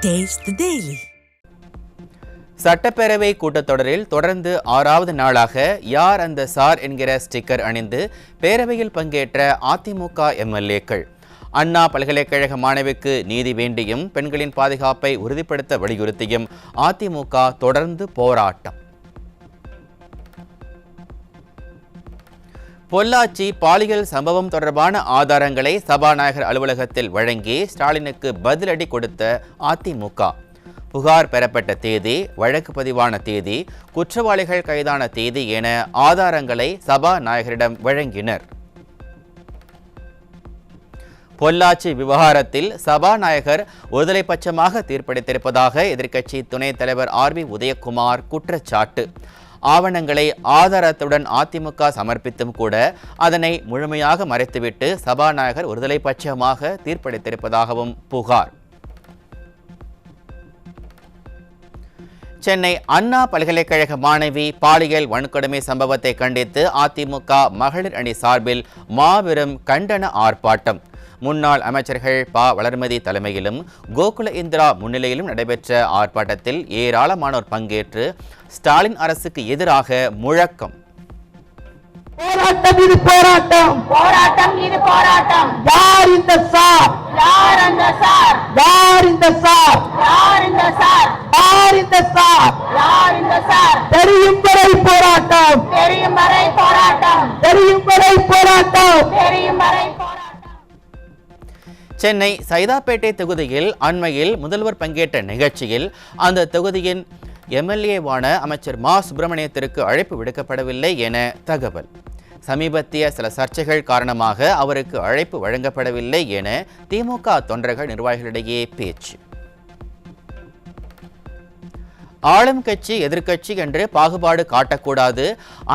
Taste the Daily. சட்டப்பேரவை கூட்டத்தொடரில் தொடர்ந்து 6வது நாளாக யார் அந்த சார் என்கிற ஸ்டிக்கர் அணிந்து பேரவையில் பங்கேற்ற அதிமுக எம்எல்ஏக்கள். அண்ணா பல்கலைக்கழக மாணவிக்கு நீதி வேண்டியும் பெண்களின் பாதுகாப்பை உறுதிப்படுத்த வலியுறுத்தியும் அதிமுக தொடர்ந்து போராட்டம். பொள்ளாச்சி பாலியல் சம்பவம் தொடர்பான ஆதாரங்களை சபாநாயகர் அலுவலகத்தில் வழங்கி ஸ்டாலினுக்கு பதிலடி கொடுத்த அதிமுக. புகார் பெறப்பட்ட தேதி, வழக்கு பதிவான தேதி, குற்றவாளிகள் கைதான தேதி என ஆதாரங்களை சபாநாயகரிடம் வழங்கினர். பொள்ளாச்சி விவகாரத்தில் சபாநாயகர் ஒருதலைபட்சமாக தீர்ப்பளித்திருப்பதாக எதிர்க்கட்சி துணைத் தலைவர் ஆர்.பி. உதயகுமார் குற்றச்சாட்டு. ஆவணங்களை ஆதாரத்துடன் அதிமுக சமர்ப்பித்தும் கூட அதனை முழுமையாக மறைத்துவிட்டு சபாநாயகர் ஒருதலைபட்சமாக தீர்ப்பளித்திருப்பதாகவும் புகார். சென்னை அண்ணா பல்கலைக்கழக மாணவி பாலியல் வன்கொடுமை சம்பவத்தை கண்டித்து அதிமுக மகளிர் அணி சார்பில் மாபெரும் கண்டன ஆர்ப்பாட்டம். முன்னாள் அமைச்சர்கள் ப. வளர்மதி தலைமையிலும் கோகுல இந்திரா முன்னிலையிலும் நடைபெற்ற ஆர்ப்பாட்டத்தில் ஏராளமானோர் பங்கேற்று ஸ்டாலின் அரசுக்கு எதிராக முழக்கம். போராட்டம் இது போராட்டம், போராட்டம் இது போராட்டம். யார் இந்த சார்? யார் அந்த சார்? யார் இந்த சார்? யார் இந்த சார்? யார் இந்த சார்? யார் இந்த சார்? தெரியும் வரை போராட்டம், தெரியும் வரை போராட்டம், தெரியும் வரை போராட்டம், தெரியும் வரை போராட்டம். சென்னை சைதாப்பேட்டை தொகுதியில் அண்மையில் முதல்வர் பங்கேற்ற நிகழ்ச்சியில் அந்த தொகுதியின் எம்எல்ஏவான அமைச்சர் மா. சுப்பிரமணியத்திற்கு அழைப்பு விடுக்கப்படவில்லை என தகவல். சமீபத்திய சில சர்ச்சைகள் காரணமாக அவருக்கு அழைப்பு வழங்கப்படவில்லை என திமுக தொண்டர்கள் நிர்வாகிகளிடையே பேச்சு. ஆளும் கட்சி எதிர்க்கட்சி என்று பாகுபாடு காட்டக்கூடாது,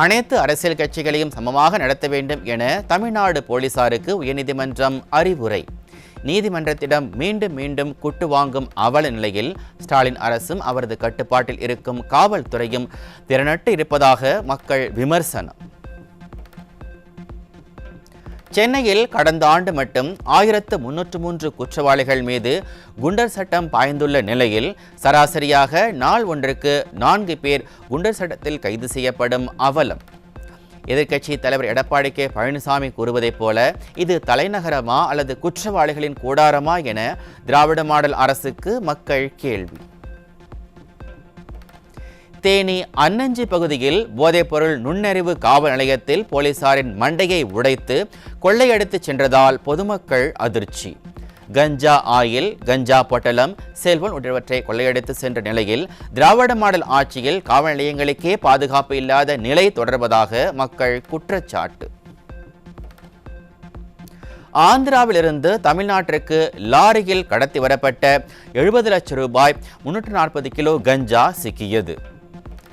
அனைத்து அரசியல் கட்சிகளையும் சமமாக நடத்த வேண்டும் என தமிழ்நாடு போலீசாருக்கு உயர்நீதிமன்றம் அறிவுரை. நீதிமன்றத்திடம் மீண்டும் மீண்டும் குட்டு வாங்கும் அவல நிலையில் ஸ்டாலின் அரசும் அவரது கட்டுப்பாட்டில் இருக்கும் காவல்துறையும் திறனற்று இருப்பதாக மக்கள் விமர்சனம். சென்னையில் கடந்த ஆண்டு மட்டும் 1303 குற்றவாளிகள் மீது குண்டர் சட்டம் பாய்ந்துள்ள நிலையில் சராசரியாக நாள் ஒன்றுக்கு 4 பேர் குண்டர் சட்டத்தில் கைது செய்யப்படும் அவலம். எதிர்க்கட்சி தலைவர் எடப்பாடி கே. பழனிசாமி கூறுவதைப் போல இது தலைநகரமா அல்லது குற்றவாளிகளின் கூடாரமா என திராவிட மாடல் அரசுக்கு மக்கள் கேள்வி. தேனி அன்னஞ்சி பகுதியில் போதைப்பொருள் நுண்ணறிவு காவல் நிலையத்தில் போலீசாரின் மண்டையை உடைத்து கொள்ளையடித்து சென்றதால் பொதுமக்கள் அதிர்ச்சி. கஞ்சா ஆயில், கஞ்சா பொட்டலம், செல்வன் உள்ளிட்டவற்றை கொள்ளையடித்து சென்ற நிலையில் திராவிட மாடல் ஆட்சியில் காவல் நிலையங்களுக்கே பாதுகாப்பு இல்லாத நிலை தொடர்வதாக மக்கள் குற்றச்சாட்டு. ஆந்திராவிலிருந்து தமிழ்நாட்டிற்கு லாரியில் கடத்தி வரப்பட்ட 70 லட்சம் ரூபாய் 340 கிலோ கஞ்சா சிக்கியது.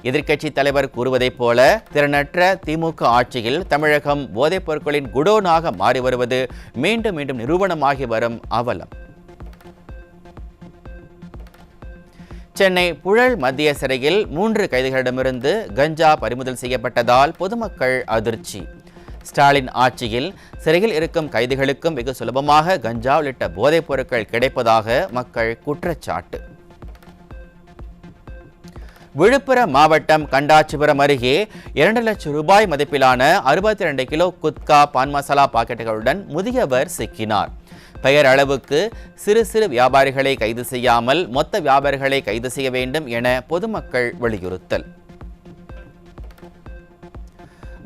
எதிர்க்கட்சி தலைவர் கூறுவதைப் போல திறனற்ற திமுக ஆட்சியில் தமிழகம் போதைப் பொருட்களின் குடோனாக மாறி வருவது மீண்டும் மீண்டும் நிரூபணமாகி வரும் அவலம். சென்னை புழல் மத்திய சிறையில் 3 கைதிகளிடமிருந்து கஞ்சா பறிமுதல் செய்யப்பட்டதால் பொதுமக்கள் அதிர்ச்சி. ஸ்டாலின் ஆட்சியில் சிறையில் இருக்கும் கைதிகளுக்கும் வெகு சுலபமாக கஞ்சா உள்ளிட்ட போதைப் பொருட்கள் கிடைப்பதாக மக்கள் குற்றச்சாட்டு. விழுப்புரம் மாவட்டம் கண்டாச்சிபுரம் அருகே 2 லட்சம் ரூபாய் மதிப்பிலான 62 கிலோ குட்கா பான் மசாலா பாக்கெட்டுகளுடன் முதியவர் சிக்கினார். பெயர் அளவுக்கு சிறு சிறு வியாபாரிகளை கைது செய்யாமல் மொத்த வியாபாரிகளை கைது செய்ய வேண்டும் என பொதுமக்கள் வலியுறுத்தல்.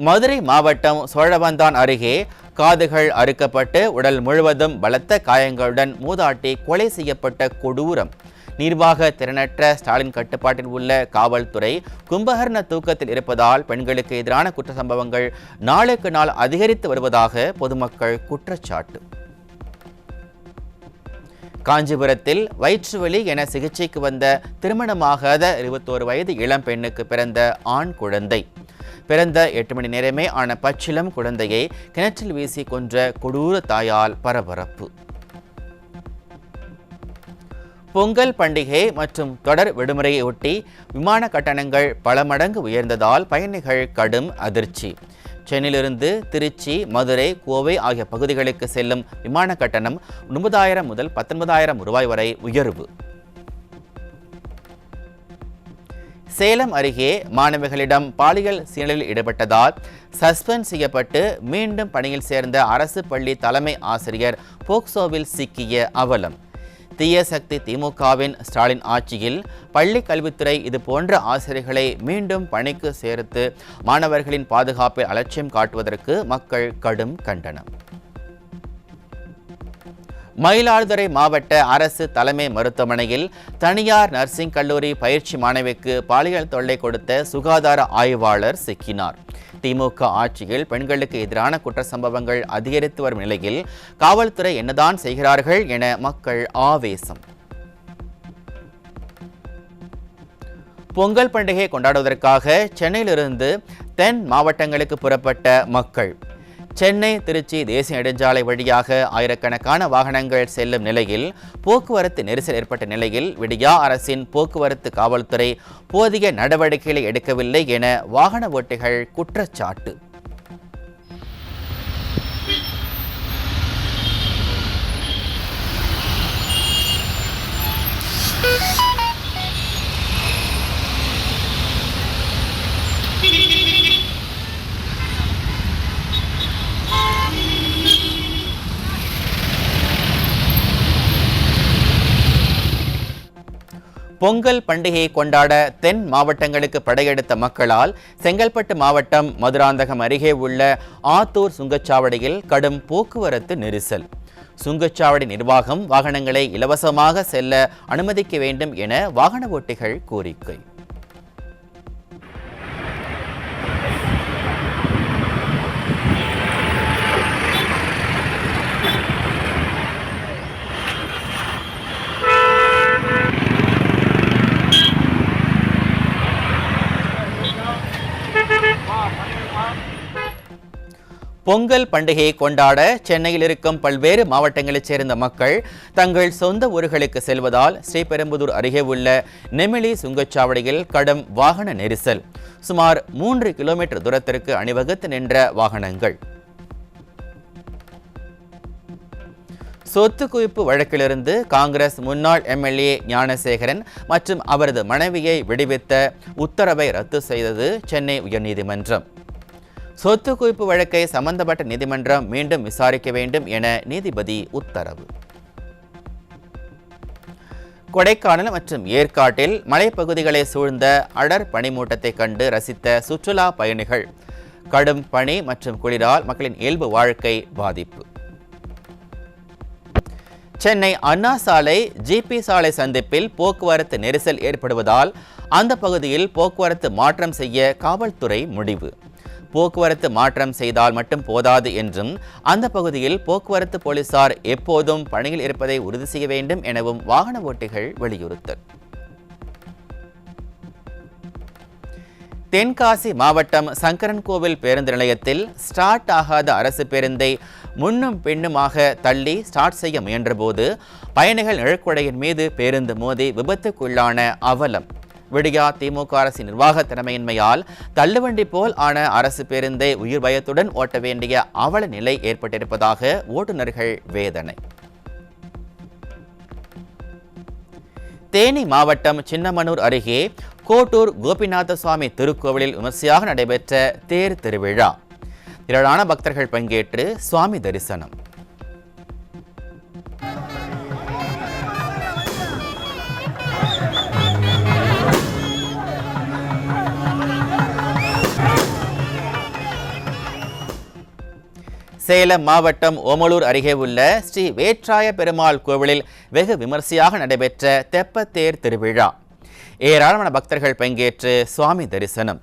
மதுரை மாவட்டம் சோழவந்தான் அருகே காதுகள் அறுக்கப்பட்டு உடல் முழுவதும் பலத்த காயங்களுடன் மூதாட்டி கொலை செய்யப்பட்ட கொடூரம். நிர்வாக திறனற்ற ஸ்டாலின் கட்டுப்பாட்டில் உள்ள காவல்துறை கும்பகர்ண தூக்கத்தில் இருப்பதால் பெண்களுக்கு எதிரான குற்ற சம்பவங்கள் நாளுக்கு நாள் அதிகரித்து வருவதாக பொதுமக்கள் குற்றச்சாட்டு. காஞ்சிபுரத்தில் வயிற்றுவலி என சிகிச்சைக்கு வந்த திருமணமாகாத 21 வயது இளம் பெண்ணுக்கு பிறந்த ஆண் குழந்தை. பிறந்த 8 மணி நேரமே ஆன பச்சிளம் குழந்தையை கிணற்றில் வீசி கொன்ற கொடூர தாயால் பரபரப்பு. பொங்கல் பண்டிகை மற்றும் தொடர் விடுமுறையை ஒட்டி விமான கட்டணங்கள் பல மடங்கு உயர்ந்ததால் பயணிகள் கடும் அதிர்ச்சி. சென்னையிலிருந்து திருச்சி, மதுரை, கோவை ஆகிய பகுதிகளுக்கு செல்லும் விமான கட்டணம் 9,000 முதல் 19,000 ரூபாய் வரை உயர்வு. சேலம் அருகே மாணவிகளிடம் பாலியல் சீண்டலில் ஈடுபட்டதால் சஸ்பெண்ட் செய்யப்பட்டு மீண்டும் பணியில் சேர்ந்த அரசு பள்ளி தலைமை ஆசிரியர் போக்சோவில் சிக்கிய அவலம். தீய சக்தி திமுகவின் ஸ்டாலின் ஆட்சியில் பள்ளி கல்வித்துறை இதுபோன்ற ஆசிரியர்களை மீண்டும் பணிக்கு சேர்த்து மாணவர்களின் பாதுகாப்பை அலட்சியம் காட்டுவதற்கு மக்கள் கடும் கண்டனம். மயிலாடுதுறை மாவட்ட அரசு தலைமை மருத்துவமனையில் தனியார் நர்சிங் கல்லூரி பயிற்சி மாணவிக்கு பாலியல் தொல்லை கொடுத்த சுகாதார ஆய்வாளர் சிக்கினார். திமுக ஆட்சியில் பெண்களுக்கு எதிரான குற்ற சம்பவங்கள் அதிகரித்து வரும் நிலையில் காவல்துறை என்னதான் செய்கிறார்கள் என மக்கள் ஆவேசம். பொங்கல் பண்டிகை கொண்டாடுவதற்காக சென்னையிலிருந்து தென் மாவட்டங்களுக்கு புறப்பட்ட மக்கள் சென்னை திருச்சி தேசிய நெடுஞ்சாலை வழியாக ஆயிரக்கணக்கான வாகனங்கள் செல்லும் நிலையில் போக்குவரத்து நெரிசல் ஏற்பட்ட நிலையில் விடியா அரசின் போக்குவரத்து காவல்துறை போதிய நடவடிக்கைகளை எடுக்கவில்லை என வாகன ஓட்டிகள் குற்றச்சாட்டு. பொங்கல் பண்டிகையை கொண்டாட தென் மாவட்டங்களுக்கு படையெடுத்த மக்களால் செங்கல்பட்டு மாவட்டம் மதுராந்தகம் அருகே உள்ள ஆத்தூர் சுங்கச்சாவடியில் கடும் போக்குவரத்து நெரிசல். சுங்கச்சாவடி நிர்வாகம் வாகனங்களை இலவசமாக செல்ல அனுமதிக்க வேண்டும் என வாகன ஓட்டிகள் கோரிக்கை. பொங்கல் பண்டிகையை கொண்டாட சென்னையில் இருக்கும் பல்வேறு மாவட்டங்களைச் சேர்ந்த மக்கள் தங்கள் சொந்த ஊர்களுக்கு செல்வதால் ஸ்ரீபெரும்புதூர் அருகே உள்ள நெமிலி சுங்கச்சாவடியில் கடும் வாகன நெரிசல். சுமார் 3 கிலோமீட்டர் தூரத்திற்கு அணிவகுத்து நின்ற வாகனங்கள். சொத்து குவிப்பு வழக்கிலிருந்து காங்கிரஸ் முன்னாள் எம்எல்ஏ ஞானசேகரன் மற்றும் அவரது மனைவியை விடுவித்த உத்தரவை ரத்து செய்தது சென்னை உயர்நீதிமன்றம். சொத்து குவிப்பு வழக்கை சம்பந்தப்பட்ட நீதிமன்றம் மீண்டும் விசாரிக்க வேண்டும் என நீதிபதி உத்தரவு. கொடைக்கானல் மற்றும் ஏற்காட்டில் மலைப்பகுதிகளை சூழ்ந்த அடர் பனிமூட்டத்தை கண்டு ரசித்த சுற்றுலா பயணிகள். கடும் பனி மற்றும் குளிரால் மக்களின் இயல்பு வாழ்க்கை பாதிப்பு. சென்னை அண்ணா சாலை ஜிபி சாலை சந்திப்பில் போக்குவரத்து நெரிசல் ஏற்படுவதால் அந்த பகுதியில் போக்குவரத்து மாற்றம் செய்ய காவல்துறை முடிவு. போக்குவரத்து மாற்றம் செய்தால் மட்டும் போதாது என்றும் அந்த பகுதியில் போக்குவரத்து போலீசார் எப்போதும் பணியில் இருப்பதை உறுதி செய்ய வேண்டும் எனவும் வாகன ஓட்டிகள் வலியுறுத்தல். தென்காசி மாவட்டம் சங்கரன்கோவில் பேருந்து நிலையத்தில் ஸ்டார்ட் ஆகாத அரசு பேருந்தை முன்னும் பின்னுமாக தள்ளி ஸ்டார்ட் செய்ய முயன்றபோது பயணிகள் நிழற்குடையின் மீது பேருந்து மோதி விபத்துக்குள்ளான அவலம். விடியா திமுக அரசின் நிர்வாக திறமையின்மையால் தள்ளுவண்டி போல் ஆன அரசு பேருந்தை உயிர் பயத்துடன் ஓட்ட வேண்டிய அவல நிலை ஏற்பட்டிருப்பதாக ஓட்டுநர்கள் வேதனை. தேனி மாவட்டம் சின்னமனூர் அருகே கோட்டூர் கோபிநாத சுவாமி திருக்கோவிலில் விமர்சையாக நடைபெற்ற தேர் திருவிழா. திரளான பக்தர்கள் பங்கேற்று சுவாமி தரிசனம். சேலம் மாவட்டம் ஓமலூர் அருகே உள்ள ஸ்ரீ வேற்றாய பெருமாள் கோவிலில் வெகு விமர்சையாக நடைபெற்ற தெப்பத்தேர் திருவிழா. ஏராளமான பக்தர்கள் பங்கேற்று சுவாமி தரிசனம்.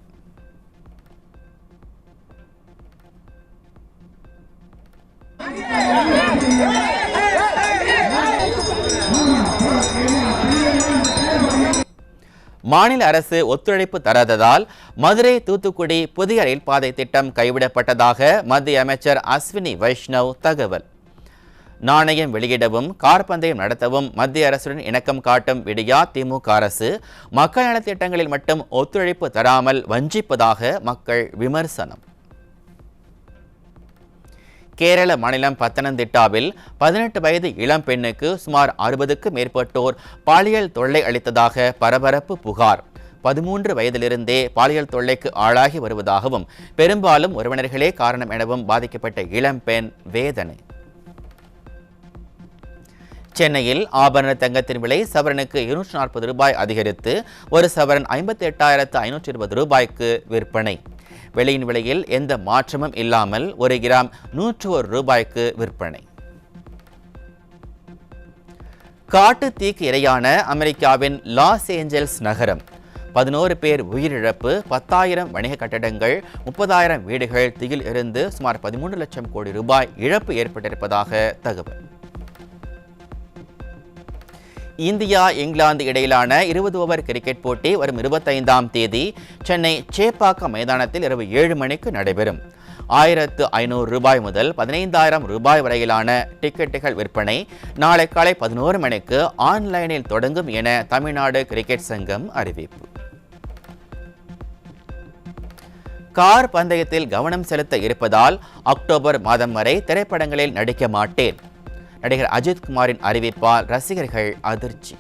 மாநில அரசு ஒத்துழைப்பு தராததால் மதுரை தூத்துக்குடி புதிய ரயில் பாதை திட்டம் கைவிடப்பட்டதாக மத்திய அமைச்சர் அஸ்வினி வைஷ்ணவ் தகவல். நாணயம் வெளியிடவும் கார் பந்தயம் நடத்தவும் மத்திய அரசுடன் இணக்கம் காட்டும் விடியா திமுக அரசு மக்கள் நலத்திட்டங்களில் மட்டும் ஒத்துழைப்பு தராமல் வஞ்சிப்பதாக மக்கள் விமர்சனம். கேரள மாநிலம் பத்தனந்திட்டாவில் 18 வயது இளம் பெண்ணுக்கு சுமார் 60க்கும் மேற்பட்டோர் பாலியல் தொல்லை அளித்ததாக பரபரப்பு புகார். 13 வயதிலிருந்தே பாலியல் தொல்லைக்கு ஆளாகி வருவதாகவும் பெரும்பாலும் உறவினர்களே காரணம் எனவும் பாதிக்கப்பட்ட இளம்பெண் வேதனை. சென்னையில் ஆபரண தங்கத்தின் விலை சவரனுக்கு 240 ரூபாய் அதிகரித்து ஒரு சவரன் 58,520 ரூபாய்க்கு விற்பனை. வெள்ளியின் விலையில் எந்த மாற்றமும் இல்லாமல் 1 கிராம் 101 ரூபாய்க்கு விற்பனை. காட்டு தீக்கு இரையான அமெரிக்காவின் லாஸ் ஏஞ்சல்ஸ் நகரம். 11 பேர் உயிரிழப்பு, 10,000 வணிக கட்டடங்கள், 30,000 வீடுகள் தீயில் இருந்து சுமார் 13 லட்சம் கோடி ரூபாய் இழப்பு ஏற்பட்டிருப்பதாக தகவல். இந்தியா இங்கிலாந்து இடையிலான 20 ஓவர் கிரிக்கெட் போட்டி வரும் 25ஆம் தேதி சென்னை சேப்பாக்கம் மைதானத்தில் இரவு 7 மணிக்கு நடைபெறும். 1,500 ரூபாய் முதல் 15,000 ரூபாய் வரையிலான டிக்கெட்டுகள் விற்பனை நாளை காலை 11 மணிக்கு ஆன்லைனில் தொடங்கும் என தமிழ்நாடு கிரிக்கெட் சங்கம் அறிவிப்பு. கார் பந்தயத்தில் கவனம் செலுத்த இருப்பதால் அக்டோபர் மாதம் வரை திரைப்படங்களில் நடிக்க மாட்டேன். நடிகர் அஜித் குமாரின் அறிவிப்பால் ரசிகர்கள் அதிர்ச்சி.